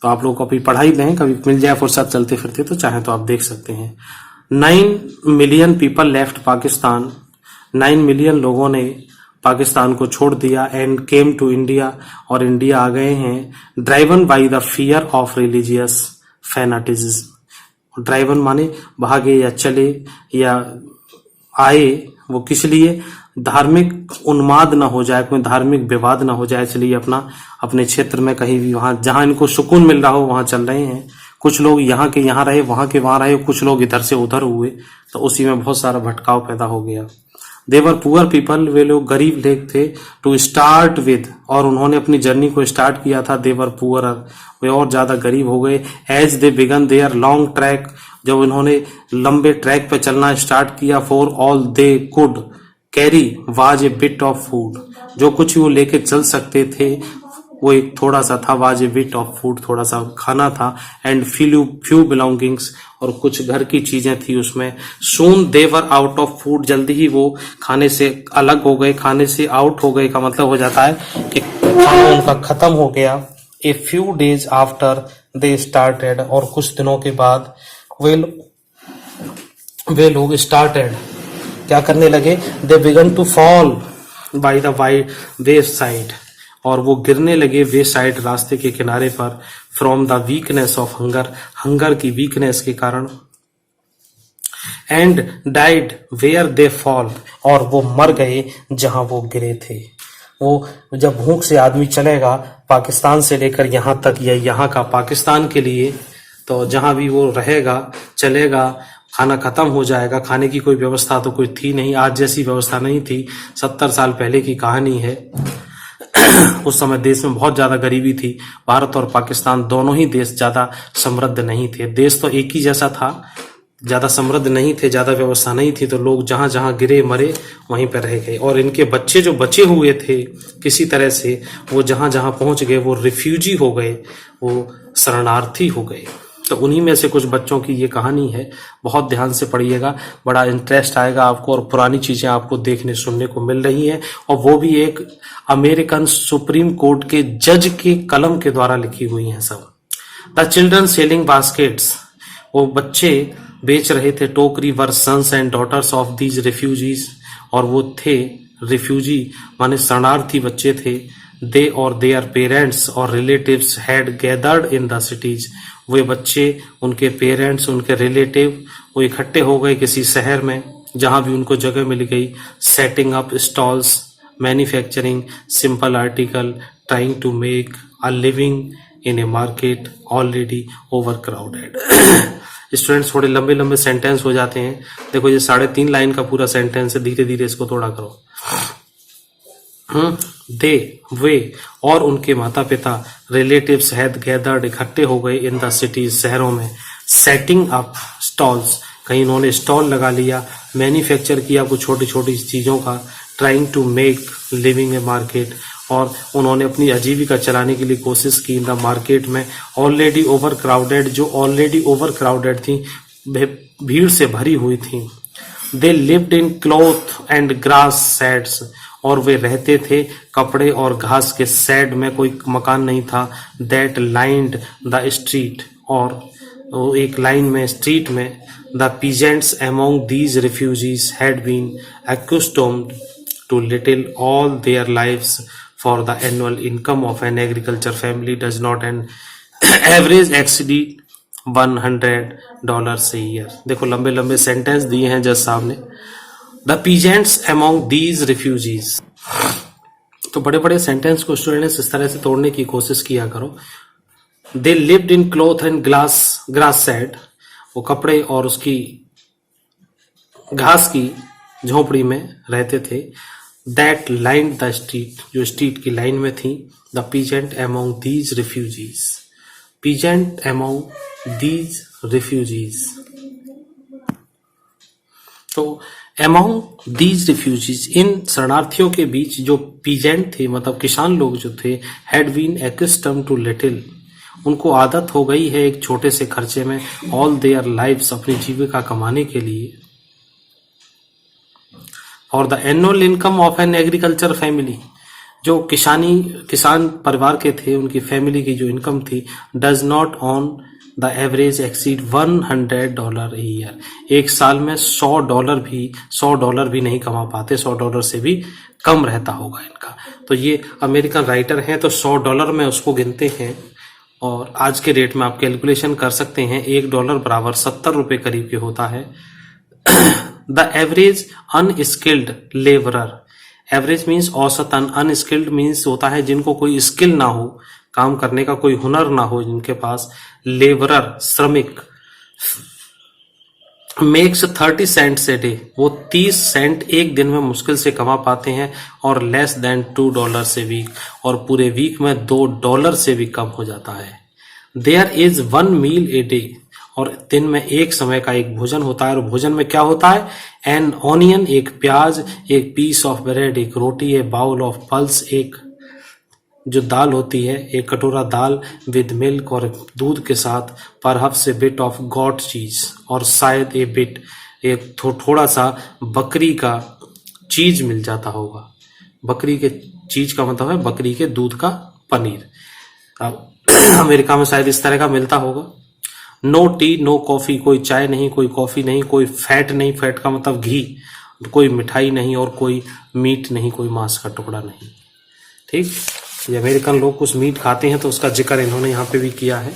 तो आप लोग को अभी पढ़ाई में कभी मिल जाए फुर्सत चलते फिरते तो चाहे तो आप देख सकते हैं। 9 million people left Pakistan, 9 million लोगों ने पाकिस्तान को छोड़ दिया एंड केम टू इंडिया, और इंडिया आ गए हैं, driven by the fear of religious fanaticism. Driven माने भागे या चले या आए, वो किस लिए, धार्मिक उन्माद ना हो जाए, कोई धार्मिक विवाद ना हो जाए, इसलिए अपने क्षेत्र में कहीं भी वहां जहां इनको सुकून मिल रहा हो वहां चल रहे हैं। कुछ लोग यहाँ के यहाँ रहे, वहां के वहां रहे, कुछ लोग इधर से उधर हुए, तो उसी में बहुत सारा भटकाव पैदा हो गया। देवर पुअर पीपल, वे लोग गरीब लोग थे, टू स्टार्ट विद, और उन्होंने अपनी जर्नी को स्टार्ट किया था, देवर पुअर, वे और ज्यादा गरीब हो गए। As they began their long track, जब उन्होंने लंबे ट्रैक पे चलना स्टार्ट किया, for all they could carry was a bit of food, जो कुछ वो लेके चल सकते थे वो एक थोड़ा सा था, was a bit of food, थोड़ा सा खाना था, एंड फ्यू बिलोंगिंग्स, और कुछ घर की चीजें थी उसमें। सून देवर आउट ऑफ फूड, जल्दी ही वो खाने से अलग हो गए, खाने से आउट हो गए का मतलब हो जाता है कि खाना उनका खत्म हो गया। A few days after they started, और कुछ दिनों के बाद वे लोग स्टार्टेड क्या करने लगे, they began to fall by the way side, और वो गिरने लगे वे साइड, रास्ते के किनारे पर, from the weakness of hunger, hunger की वीकनेस के कारण, and died where they fall, और वो मर गए जहां वो गिरे थे। वो जब भूख से आदमी चलेगा पाकिस्तान से लेकर यहाँ तक या यहाँ का पाकिस्तान के लिए, तो जहां भी वो रहेगा चलेगा, खाना खत्म हो जाएगा, खाने की कोई व्यवस्था तो कोई थी नहीं, आज जैसी व्यवस्था नहीं थी, 70 साल पहले की कहानी है। उस समय देश में बहुत ज्यादा गरीबी थी, भारत और पाकिस्तान दोनों ही देश ज्यादा समृद्ध नहीं थे, देश तो एक ही जैसा था, ज्यादा समृद्ध नहीं थे, ज्यादा व्यवस्था नहीं थी, तो लोग जहां जहां गिरे मरे वहीं पर रह गए, और इनके बच्चे जो बचे हुए थे किसी तरह से वो जहां जहां पहुंच गए वो रिफ्यूजी हो गए, वो शरणार्थी हो गए। तो उन्हीं में से कुछ बच्चों की ये कहानी है, बहुत ध्यान से पढ़िएगा, बड़ा इंटरेस्ट आएगा आपको, और पुरानी चीजें आपको देखने सुनने को मिल रही हैं, और वो भी एक अमेरिकन सुप्रीम कोर्ट के जज के कलम के द्वारा लिखी हुई हैं सब। द चिल्ड्रन सेलिंग बास्केट्स, वो बच्चे बेच रहे थे टोकरी, were sons and daughters of these refugees, और वो थे रिफ्यूजी माने शरणार्थी बच्चे थे। दे और देयर पेरेंट्स और relatives had gathered in the cities, वे बच्चे, उनके पेरेंट्स, उनके रिलेटिव, वो इकट्ठे हो गए किसी शहर में जहां भी उनको जगह मिल गई, setting up stalls, manufacturing simple article, trying to make a living in a market already over crowded. Students थोड़े लंबे लंबे सेंटेंस हो जाते हैं, देखो ये 3.5 लाइन का पूरा सेंटेंस है, धीरे धीरे इसको थोड़ा करो। दे, वे और उनके माता पिता, रिलेटिव्स हैड गैदर्ड, इकट्ठे हो गए, इन द सिटीज, शहरों में, सेटिंग अप स्टॉल्स, कहीं उन्होंने स्टॉल लगा लिया, मैन्युफैक्चर किया कुछ छोटी छोटी चीजों का, trying to make living a market, और उन्होंने अपनी आजीविका चलाने के लिए कोशिश की इन द मार्केट में, ऑलरेडी ओवर क्राउडेड, जो ऑलरेडी ओवर क्राउडेड थी, भीड़ से भरी हुई थी। They lived in cloth and grass sheds, और वे रहते थे कपड़े और घास के शेड में, कोई मकान नहीं था। दैट लाइंड द स्ट्रीट, और वो एक लाइन में स्ट्रीट में। The peasants among these refugees had been accustomed to little all their lives, for the annual income of an agriculture family does not an average exceed $100 a year। देखो लंबे लंबे सेंटेंस दिए हैं जज साहब ने। The peasants among these refugees, तो बड़े बड़े सेंटेंस को स्टूडेंट्स इस तरह से तोड़ने की कोशिश किया करो। They lived in cloth and grass shed, वो कपड़े और उसकी घास की झोपड़ी में रहते थे। दैट लाइन द स्ट्रीट, जो स्ट्रीट की लाइन में थी। The peasant among these refugees, peasant among these refugees, तो अमोंग दीज रिफ्यूजीज, इन शरणार्थियों के बीच जो पीजेंट थे, मतलब किसान लोग जो थे, हैड बीन एक्स्टम टू लिटिल, उनको आदत हो गई है एक छोटे से खर्चे में, ऑल देयर लाइव्स, अपनी जीविका कमाने के लिए। और the annual income of an agriculture family, जो किसान परिवार के थे, उनकी फैमिली की जो इनकम थी, does not on the average exceed $100 a year. एक साल में $100 भी नहीं कमा पाते, $100 से भी कम रहता होगा इनका। तो ये अमेरिकन राइटर हैं, तो $100 में उसको गिनते हैं, और आज के रेट में आप कैलकुलेशन कर सकते हैं, $1 बराबर 70 रुपए करीब के होता है। The average unskilled labourer, average means औसतन, अनस्किल्ड मीन्स होता है जिनको कोई स्किल ना हो, काम करने का कोई हुनर ना हो जिनके पास, लेबरर श्रमिक, मेक्स 30 सेंट्स ए डे, वो 30 सेंट एक दिन में मुश्किल से कमा पाते हैं, और लेस देन $2 से वीक, और पूरे वीक में $2 से भी कम हो जाता है। There is 1 meal a day, और दिन में एक समय का एक भोजन होता है, और भोजन में क्या होता है, एन ऑनियन एक प्याज, एक पीस ऑफ ब्रेड एक रोटी, ए बाउल ऑफ पल्स एक जो दाल होती है, एक कटोरा दाल, विद मिल्क और दूध के साथ, परहप्स ए बिट ऑफ गॉट चीज, और शायद ए बिट एक थोड़ा सा बकरी का चीज मिल जाता होगा। बकरी के चीज का मतलब है बकरी के दूध का पनीर। अब अमेरिका में शायद इस तरह का मिलता होगा। नो टी नो कॉफी, कोई चाय नहीं, कोई कॉफी नहीं, कोई फैट नहीं, फैट का मतलब घी, कोई मिठाई नहीं, और कोई मीट नहीं, कोई मांस का टुकड़ा नहीं। ठीक, ये अमेरिकन लोग कुछ मीट खाते हैं तो उसका जिक्र इन्होंने यहाँ पे भी किया है,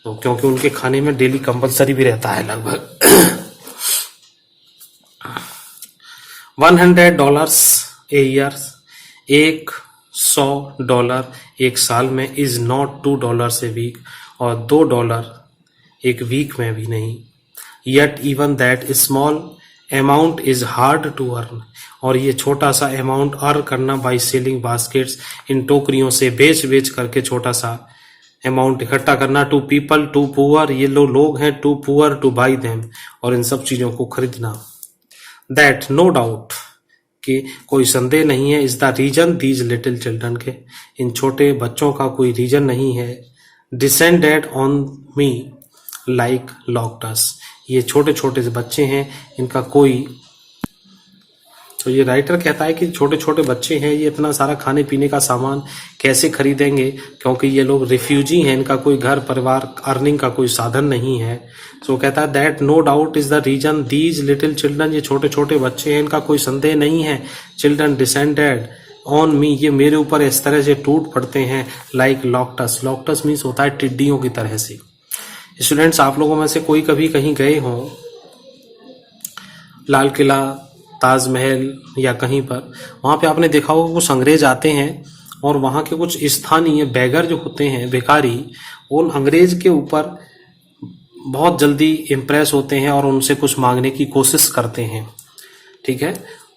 तो क्योंकि उनके खाने में डेली कंपलसरी भी रहता है लगभग। $100 ए ईयर, $100 एक साल में, इज नॉट $2 ए वीक, और $2 एक वीक में भी नहीं। Yet even that small amount is hard to earn, और ये छोटा सा अमाउंट अर्न करना बाय सेलिंग बास्केट्स, इन टोकरियों से बेच करके छोटा सा अमाउंट इकट्ठा करना, टू पीपल टू पुअर, ये लोग हैं, too poor to buy them, और इन सब चीजों को खरीदना। दैट नो डाउट, कि कोई संदेह नहीं है, is the reason these little children, के इन छोटे बच्चों का कोई रीजन नहीं है, descended on me like locusts, ये छोटे छोटे से बच्चे हैं, इनका कोई, तो ये राइटर कहता है कि छोटे छोटे बच्चे हैं, ये इतना सारा खाने पीने का सामान कैसे खरीदेंगे, क्योंकि ये लोग रिफ्यूजी हैं, इनका कोई घर परिवार अर्निंग का कोई साधन नहीं है। सो कहता है that no doubt is the reason these little children, ये छोटे छोटे बच्चे हैं, इनका कोई संदेह नहीं है, चिल्ड्रन डिसेंडेड ऑन मी, ये मेरे ऊपर इस तरह से टूट पड़ते हैं, लाइक लॉकटस, लॉकटस मीन्स होता है टिड्डियों की तरह से। स्टूडेंट्स, आप लोगों में से कोई कभी कहीं गए हों, लाल किला, ताजमहल या कहीं पर, वहां पे आपने देखा होगा कुछ अंग्रेज आते हैं, और वहां के कुछ स्थानीय बैगर जो होते हैं, भिखारी, उन अंग्रेज के ऊपर बहुत जल्दी इम्प्रेस होते हैं और उनसे कुछ मांगने की कोशिश करते हैं। ठीक है,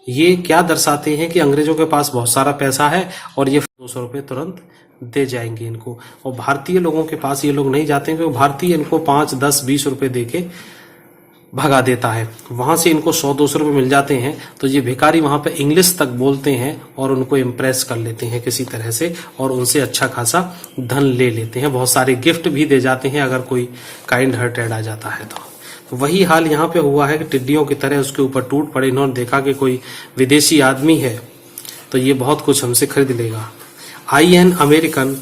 ये क्या दर्शाते हैं कि अंग्रेजों के पास बहुत सारा पैसा है और ये 200 रुपये तुरंत दे जाएंगे इनको, और भारतीय लोगों के पास ये लोग नहीं जाते हैं, क्योंकि भारतीय इनको 5, 10, 20 रुपये दे के भगा देता है। वहां से इनको 100-200 रुपये मिल जाते हैं, तो ये भिखारी वहां पे इंग्लिश तक बोलते हैं और उनको इम्प्रेस कर लेते हैं किसी तरह से, और उनसे अच्छा खासा धन ले लेते हैं, बहुत सारे गिफ्ट भी दे जाते हैं अगर कोई काइंड हार्टेड आ जाता है तो वही हाल यहाँ पे हुआ है कि टिड्डियों की तरह उसके ऊपर टूट पड़े। इन्होंने देखा कि कोई विदेशी आदमी है तो ये बहुत कुछ हमसे खरीद लेगा। I an American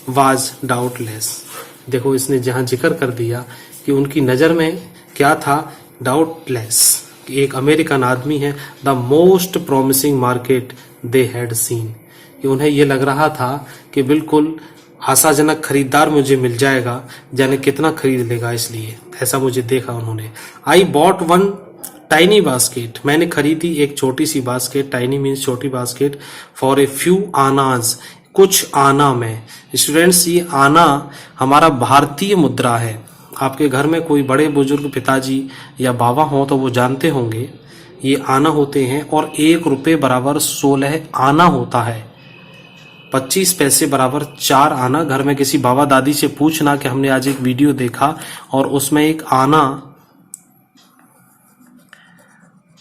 was doubtless, देखो इसने जहां जिक्र कर दिया कि उनकी नजर में क्या था, डाउटलेस, एक अमेरिकन आदमी है, the most promising market they had seen, कि उन्हें ये लग रहा था कि बिल्कुल आशाजनक खरीदार मुझे मिल जाएगा, जाने कितना खरीद लेगा, इसलिए ऐसा मुझे देखा उन्होंने। आई बॉट वन टाइनी बास्केट, मैंने खरीदी एक छोटी सी बास्केट, टाइनी मीन्स छोटी basket, for a few annas, कुछ आना में। स्टूडेंट्स, ये आना हमारा भारतीय मुद्रा है। आपके घर में कोई बड़े बुजुर्ग पिताजी या बाबा हो तो वो जानते होंगे, ये आना होते हैं, और 1 रुपये बराबर 16 आना होता है। 25 पैसे बराबर 4 आना। घर में किसी बाबा दादी से पूछना कि हमने आज एक वीडियो देखा और उसमें एक आना,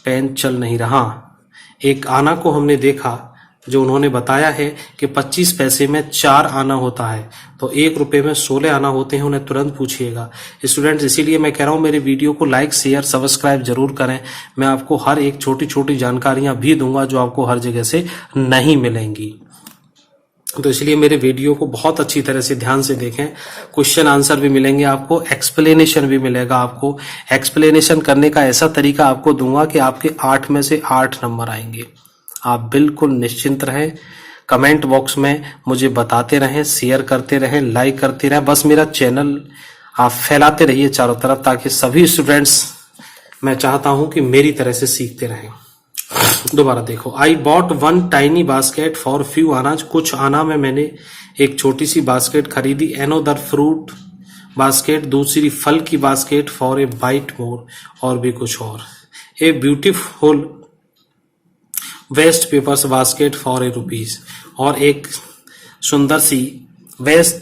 पेन चल नहीं रहा, एक आना को हमने देखा जो उन्होंने बताया है कि 25 पैसे में 4 आना होता है, तो 1 रुपये में 16 आना होते हैं, उन्हें तुरंत पूछिएगा। स्टूडेंट्स, इसीलिए मैं कह रहा हूं मेरे वीडियो को लाइक, शेयर, सब्सक्राइब जरूर करें। मैं आपको हर एक छोटी छोटी जानकारियां भी दूंगा जो आपको हर जगह से नहीं मिलेंगी। तो इसलिए मेरे वीडियो को बहुत अच्छी तरह से ध्यान से देखें। क्वेश्चन आंसर भी मिलेंगे आपको, एक्सप्लेनेशन भी मिलेगा आपको। एक्सप्लेनेशन करने का ऐसा तरीका आपको दूंगा कि आपके 8 में से 8 नंबर आएंगे। आप बिल्कुल निश्चिंत रहें। कमेंट बॉक्स में मुझे बताते रहें, शेयर करते रहें, लाइक करते रहें। बस मेरा चैनल आप फैलाते रहिए चारों तरफ, ताकि सभी स्टूडेंट्स, मैं चाहता हूं कि मेरी तरह से सीखते रहें। दोबारा देखो, I bought one tiny basket for few annas. कुछ आना में मैंने एक छोटी सी बास्केट खरीदी। एनोदर फ्रूट बास्केट, दूसरी फल की basket, for a bite more, और भी कुछ और। A beautiful waste papers basket for a rupees, और एक सुंदर सी वेस्ट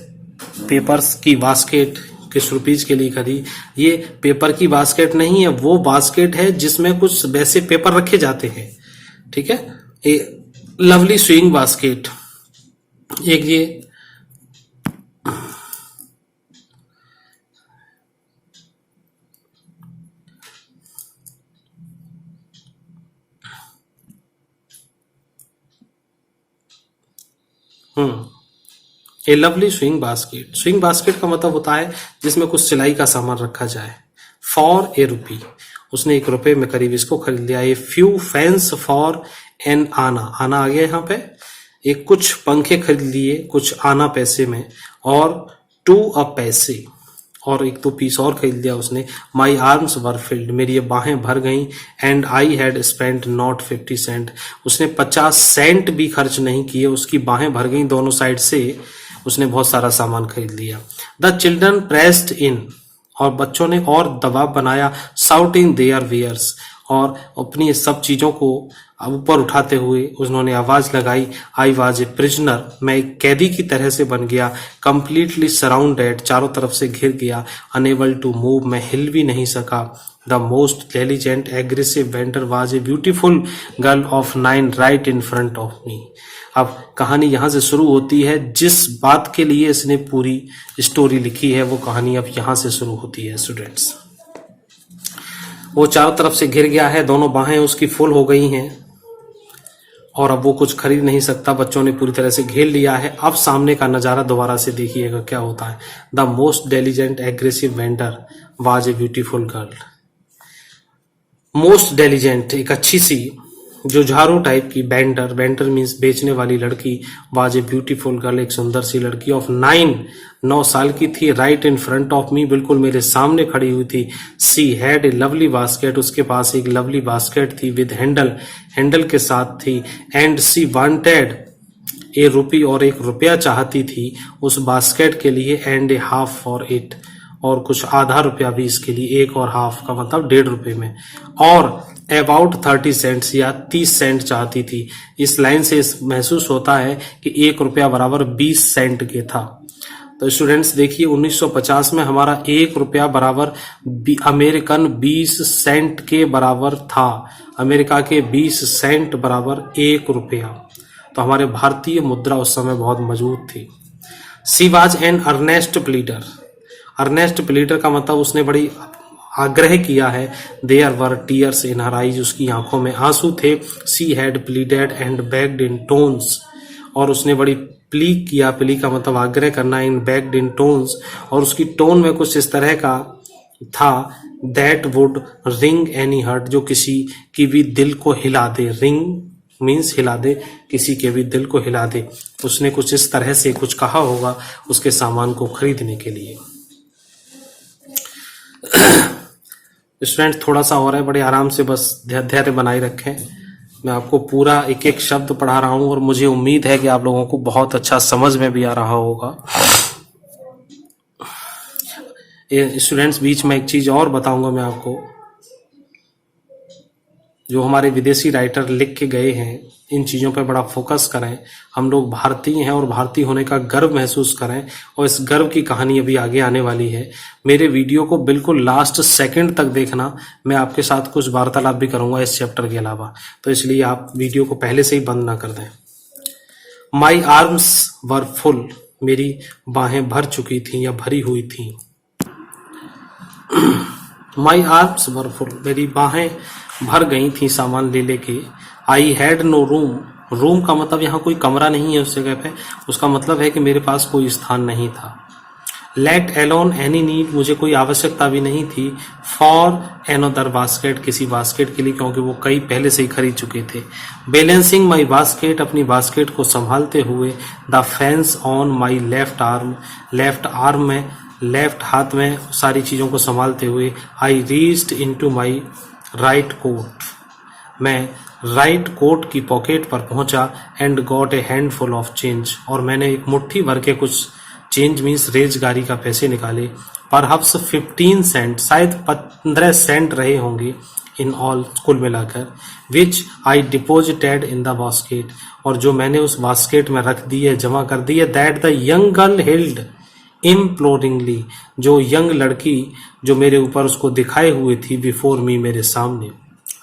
पेपर्स की बास्केट किस रुपीज के लिए खरीदी। ये पेपर की बास्केट नहीं है, वो बास्केट है जिसमें कुछ वैसे पेपर रखे जाते हैं, ठीक है। ए लवली स्विंग बास्केट, एक ये ए lovely swing basket. Swing basket का मतलब होता है जिसमें कुछ सिलाई का सामान रखा जाए। फॉर ए रुपी, उसने 1 रुपए में करीब इसको खरीद लिया। A few fans for an anna, आना आ गया यहाँ पे। एक कुछ पंखे खरीद लिए कुछ आना पैसे में, और 2 अ पैसे, और 1-2 पीस और खरीद लिया उसने। माई आर्म्स वर फिल्ड, मेरी ये बाहें भर गईं। And I had spent not 50 cent, उसने 50 सेंट भी खर्च नहीं किए, उसकी बाहें भर गईं दोनों साइड से, उसने बहुत सारा सामान खरीद लिया। द चिल्ड्रन प्रेस्ड इन, और बच्चों ने और दबाव बनाया। साउटिंग देयर वियर्स, और अपनी सब चीजों को ऊपर उठाते हुए उन्होंने आवाज लगाई। आई वाज ए प्रिजनर, मैं एक कैदी की तरह से बन गया। कंप्लीटली सराउंडेड, चारों तरफ से घिर गया। अनेबल टू मूव, मैं हिल भी नहीं सका। The most intelligent aggressive vendor was a beautiful girl of 9 right in front of me. अब कहानी यहां से शुरू होती है। जिस बात के लिए इसने पूरी स्टोरी लिखी है वो कहानी अब यहां से शुरू होती है स्टूडेंट्स। वो चारों तरफ से घिर गया है, दोनों बाहें उसकी फुल हो गई हैं, और अब वो कुछ खरीद नहीं सकता। बच्चों ने पूरी तरह से घेर लिया है। अब सामने का नजारा दोबारा से देखिएगा क्या होता है। The most diligent aggressive vendor was a beautiful girl. Most diligent, एक अच्छी सी जुझारू टाइप की, बेंडर, बेंडर मीन्स बेचने वाली लड़की। वाज ए ब्यूटीफुल गर्ल, एक सुंदर सी लड़की। ऑफ 9 साल की थी। Right in front of me, बिल्कुल मेरे सामने खड़ी हुई थी। She had a lovely basket, उसके पास एक लवली बास्केट थी। विद हैंडल, हैंडल के साथ थी। एंड सी वांटेड ए रुपी, और 1 रुपया चाहती थी उस बास्केट के लिए। And A half for it, और कुछ आधा रुपया भी इसके लिए। 1 और हाफ का मतलब 1.5 रुपए में। और अबाउट 30 सेंट्स, या 30 सेंट चाहती थी। इस लाइन से महसूस होता है कि 1 रुपया बराबर 20 सेंट के था। तो स्टूडेंट्स देखिए, 1950 में हमारा 1 रुपया बराबर अमेरिकन 20 सेंट के बराबर था। अमेरिका के 20 सेंट बराबर 1 रुपया। तो हमारे भारतीय मुद्रा उस समय बहुत मजबूत थी। She was an earnest pleader, earnest pleader का मतलब उसने बड़ी आग्रह किया है। There were tears in her eyes, उसकी आंखों में आंसू थे। She had pleaded and begged in tones, और उसने बड़ी प्ली किया। प्ली का मतलब आग्रह करना। इन बेग्ड इन टोन्स, और उसकी टोन में कुछ इस तरह का था। That would ring any heart, जो किसी की भी दिल को हिला दे। रिंग मीन्स हिला दे, किसी के भी दिल को हिला दे। उसने कुछ इस तरह से कुछ कहा होगा उसके सामान को खरीदने के लिए। स्टूडेंट थोड़ा सा हो रहा है, बड़े आराम से बस धैर्य बनाए रखें। मैं आपको पूरा एक एक शब्द पढ़ा रहा हूं, और मुझे उम्मीद है कि आप लोगों को बहुत अच्छा समझ में भी आ रहा होगा। स्टूडेंट्स बीच में एक चीज और बताऊंगा मैं आपको, जो हमारे विदेशी राइटर लिख के गए हैं, इन चीजों पर बड़ा फोकस करें। हम लोग भारतीय हैं और भारतीय होने का गर्व महसूस करें, और इस गर्व की कहानी अभी आगे आने वाली है। मेरे वीडियो को बिल्कुल लास्ट सेकंड तक देखना। मैं आपके साथ कुछ वार्तालाप भी करूंगा इस चैप्टर के अलावा, तो इसलिए आप वीडियो को पहले से ही बंद ना कर दें। माई आर्म्स वर फुल, मेरी बाहें भर चुकी थी या भरी हुई थी। माई आर्म्स वर फुल, मेरी बाहें भर गई थी सामान ले लेके। I had no room, room का मतलब यहाँ कोई कमरा नहीं है उस जगह पे, उसका मतलब है कि मेरे पास कोई स्थान नहीं था। लेट एलोन एनी नीड, मुझे कोई आवश्यकता भी नहीं थी। फॉर एनोदर बास्केट, किसी बास्केट के लिए, क्योंकि वो कई पहले से ही खरीद चुके थे। बैलेंसिंग माई बास्केट, अपनी बास्केट को संभालते हुए। The fence on my left arm, left arm में, लेफ्ट हाथ में सारी चीज़ों को संभालते हुए। I reached into my right coat, मैं राइट कोट की पॉकेट पर पहुंचा। And got a handful of change, और मैंने एक मुट्ठी भर के कुछ चेंज मीन्स रेजगारी का पैसे निकाले। परहप्स 15 सेंट, शायद 15 सेंट रहे होंगे इन ऑल, कुल मिलाकर। विच आई डिपोजिटेड इन द बास्केट, और जो मैंने उस बास्केट में रख दिए, जमा कर दिए। That the young girl held imploringly, जो यंग लड़की जो मेरे ऊपर उसको दिखाए हुए थी, बिफोर मी, मेरे सामने।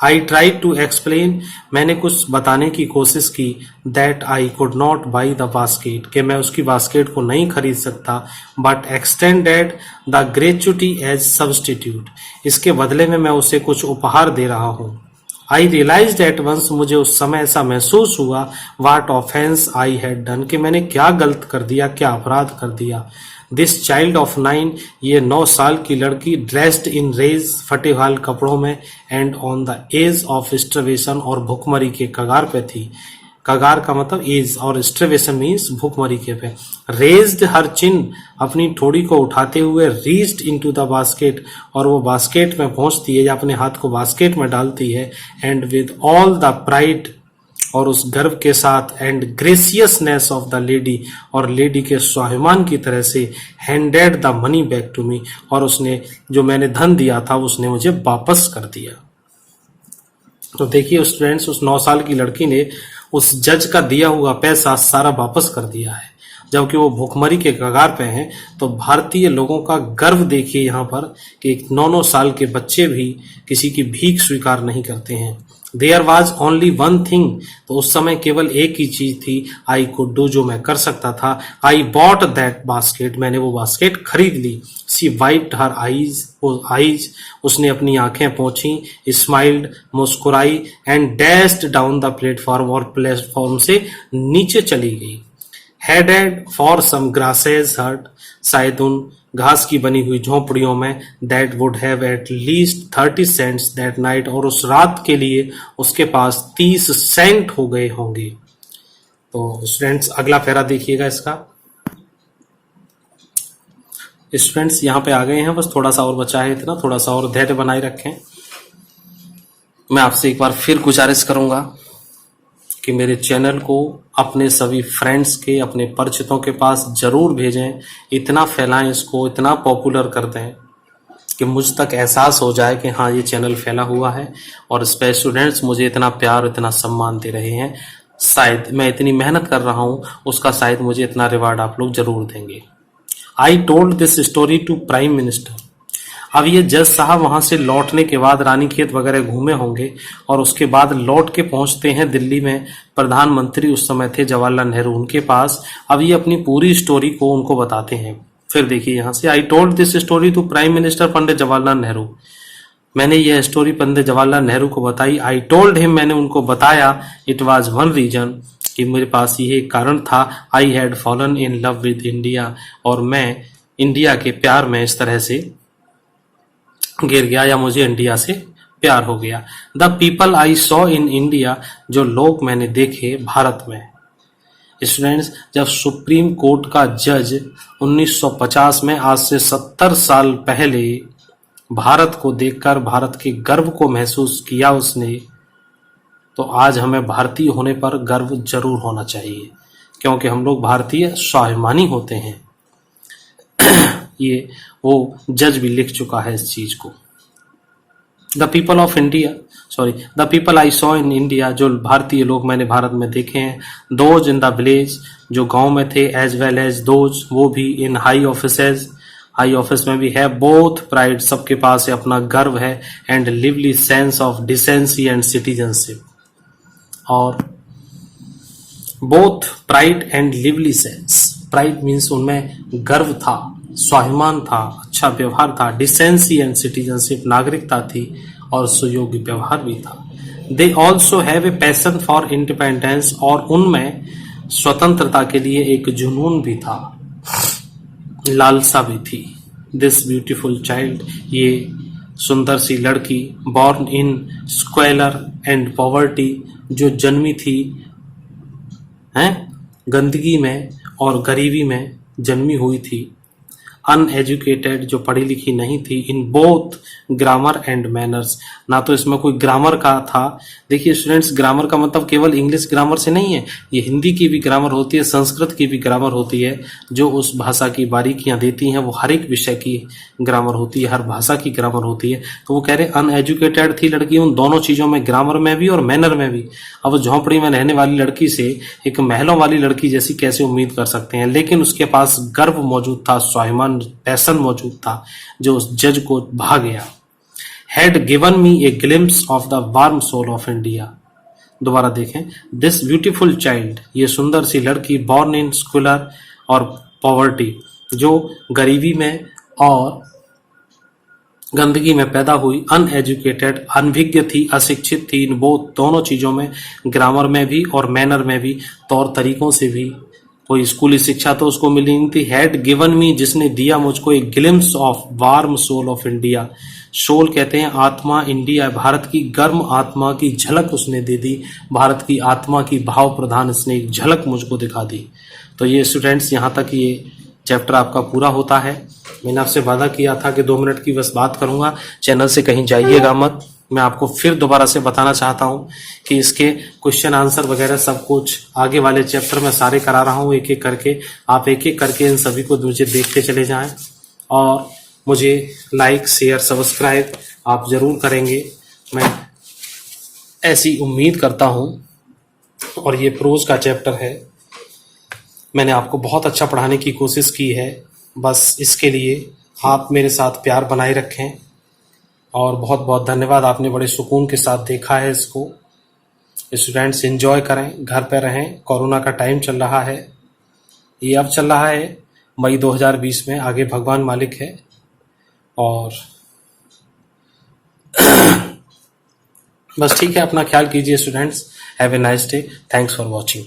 आई ट्राइड टू एक्सप्लेन, मैंने कुछ बताने की कोशिश की। That I could not buy the basket, कि मैं उसकी बास्केट को नहीं खरीद सकता। But extended the gratuity as substitute, इसके बदले में मैं उसे कुछ उपहार दे रहा हूँ। आई रियलाइज्ड एट वंस, मुझे उस समय ऐसा महसूस हुआ। वाट ऑफेंस आई हैड डन, कि मैंने क्या गलत कर दिया, क्या अपराध कर दिया। दिस चाइल्ड ऑफ 9, ये 9 साल की लड़की, ड्रेस्ड इन रेज, फटे हाल कपड़ों में, and on the edge of starvation, और भुखमरी के कगार पे थी। कगार का मतलब एज, और स्टरवेशन मीन्स भुखमरी के पे। रेज्ड हर चिन, अपनी ठोड़ी को उठाते हुए। रीच्ड इनटू द बास्केट, और वो बास्केट में पहुंचती है, या अपने हाथ को बास्केट में डालती है। And with all the pride, और उस गर्व के साथ। And graciousness of the lady, और लेडी के स्वाभिमान की तरह से। Handed the money back to me, और उसने जो मैंने धन दिया था उसने मुझे वापस कर दिया। तो देखिए स्टूडेंट्स, उस 9 साल की लड़की ने उस जज का दिया हुआ पैसा सारा वापस कर दिया है, जबकि वो भुखमरी के कगार पे हैं। तो भारतीय लोगों का गर्व देखिए यहाँ पर, कि 9-9 साल के बच्चे भी किसी की भीख स्वीकार नहीं करते हैं। There was only one thing, तो उस समय केवल एक ही चीज थी। आई कुड डू, जो मैं कर सकता था। आई बॉट दैट बास्केट, मैंने वो बास्केट खरीद ली। सी वाइप्ड हर आईज, उसने अपनी आंखें पोंछी। स्माइल्ड, मुस्कुराई। And dashed down the platform, और प्लेटफॉर्म से नीचे चली गई। हेडेड फॉर सम ग्रासेस हट, शायद उन घास की बनी हुई झोंपड़ियों में। That would have at least 30 cents that night, और उस रात के लिए उसके पास 30 सेंट हो गए होंगे। तो स्टूडेंट्स अगला पैरा देखिएगा इसका। स्टूडेंट्स यहाँ पे आ गए हैं, बस थोड़ा सा और बचा है, इतना थोड़ा सा और धैर्य बनाए रखें। मैं आपसे एक बार फिर गुजारिश करूंगा कि मेरे चैनल को अपने सभी फ्रेंड्स के, अपने परिचितों के पास जरूर भेजें। इतना फैलाएं इसको, इतना पॉपुलर कर दें कि मुझ तक एहसास हो जाए कि हाँ ये चैनल फैला हुआ है, और स्पेशल स्टूडेंट्स मुझे इतना प्यार, इतना सम्मान दे रहे हैं। शायद मैं इतनी मेहनत कर रहा हूँ, उसका शायद मुझे इतना रिवार्ड आप लोग जरूर देंगे। I told this story to prime minister. अब ये जज साहब वहां से लौटने के बाद रानीखेत वगैरह घूमे होंगे, और उसके बाद लौट के पहुंचते हैं दिल्ली में। प्रधानमंत्री उस समय थे जवाहरलाल नेहरू, उनके पास। अब ये अपनी पूरी स्टोरी को उनको बताते हैं। फिर देखिए यहाँ से, I told this story to prime Minister Pandit Jawaharlal Nehru. मैंने यह स्टोरी पंडित जवाहरलाल नेहरू को बताई। आई टोल्ड हिम, मैंने उनको बताया। इट वॉज वन रीजन, कि मेरे पास ये एक कारण था। I had fallen in love with India, और मैं इंडिया के प्यार में इस तरह से गिर गया, या मुझे इंडिया से प्यार हो गया। The people I saw in India, जो लोग मैंने देखे भारत में। स्टूडेंट्स, जब सुप्रीम कोर्ट का जज 1950 में, आज से 70 साल पहले, भारत को देखकर भारत के गर्व को महसूस किया उसने, तो आज हमें भारतीय होने पर गर्व जरूर होना चाहिए, क्योंकि हम लोग भारतीय स्वाभिमानी होते हैं। ये वो जज भी लिख चुका है इस चीज को। The people of India, the people I saw in India, जो भारतीय लोग मैंने भारत में देखे हैं। दोज इन द विलेज, जो गांव में थे। एज वेल एज दोज, वो भी। इन हाई ऑफिसेज, हाई ऑफिस में भी है। बोथ प्राइड, सबके पास है, अपना गर्व है। And lively sense of decency and citizenship, और both pride and lively sense. Pride means उनमें गर्व था, स्वाभिमान था, अच्छा व्यवहार था। डिसेंसी एंड सिटीजनशिप, नागरिकता थी और सुयोग्य व्यवहार भी था। They also have a passion for independence, और उनमें स्वतंत्रता के लिए एक जुनून भी था, लालसा भी थी। दिस ब्यूटीफुल चाइल्ड, ये सुंदर सी लड़की, बॉर्न इन स्क्वेलर एंड पॉवर्टी, जो जन्मी थी हैं गंदगी में और गरीबी में जन्मी हुई थी, अनएजुकेटेड, जो पढ़ी लिखी नहीं थी, in both grammar and manners, ना तो इसमें कोई ग्रामर का था। देखिए स्टूडेंट्स, ग्रामर का मतलब केवल इंग्लिश ग्रामर से नहीं है, ये हिंदी की भी ग्रामर होती है, संस्कृत की भी ग्रामर होती है, जो उस भाषा की बारीकियां देती हैं, वो हर एक विषय की ग्रामर होती है, हर भाषा की ग्रामर होती है। तो वो कह रहे अनएजुकेटेड थी लड़की उन दोनों चीजों में, ग्रामर में भी और मैनर में भी। अब झोंपड़ी में रहने वाली लड़की से एक महलों वाली लड़की जैसी कैसे उम्मीद कर सकते हैं, लेकिन उसके पास गर्व मौजूद था, स्वाभिमान, पैशन मौजूद था, जो उस जज को भा गया। Had given me a glimpse of the warm soul of India. दोबारा देखें, दिस ब्यूटीफुल चाइल्ड, ये सुंदर सी लड़की, बॉर्न इन स्कूलर और पॉवर्टी, जो गरीबी में और गंदगी में पैदा हुई, अनएजुकेटेड, अनभिज्ञ थी, अशिक्षित थी, इन वो दोनों चीजों में, ग्रामर में भी और मैनर में भी, तौर तरीकों से भी। कोई स्कूली शिक्षा तो उसको मिली नहीं थी। हैड गिवन मी, जिसने दिया मुझको, एक glimpse of warm soul of India, soul कहते हैं आत्मा, इंडिया भारत की गर्म आत्मा की झलक उसने दे दी, भारत की आत्मा की भाव प्रधान इसने एक झलक मुझको दिखा दी। तो ये स्टूडेंट्स, यहाँ तक ये चैप्टर आपका पूरा होता है। मैंने आपसे वादा किया था कि 2 मिनट की बस बात करूंगा, चैनल से कहीं जाइएगा मत। मैं आपको फिर दोबारा से बताना चाहता हूं कि इसके क्वेश्चन आंसर वगैरह सब कुछ आगे वाले चैप्टर में सारे करा रहा हूं, एक एक करके। आप एक एक करके इन सभी को मुझे देखते चले जाएं, और मुझे लाइक, शेयर, सब्सक्राइब आप जरूर करेंगे, मैं ऐसी उम्मीद करता हूं। और ये प्रोज का चैप्टर है, मैंने आपको बहुत अच्छा पढ़ाने की कोशिश की है, बस इसके लिए आप मेरे साथ प्यार बनाए रखें। और बहुत बहुत धन्यवाद, आपने बड़े सुकून के साथ देखा है इसको। स्टूडेंट्स एंजॉय करें, घर पे रहें, कोरोना का टाइम चल रहा है, ये अब चल रहा है मई 2020 में, आगे भगवान मालिक है। और बस ठीक है, अपना ख्याल कीजिए students. Have a nice day, thanks for watching.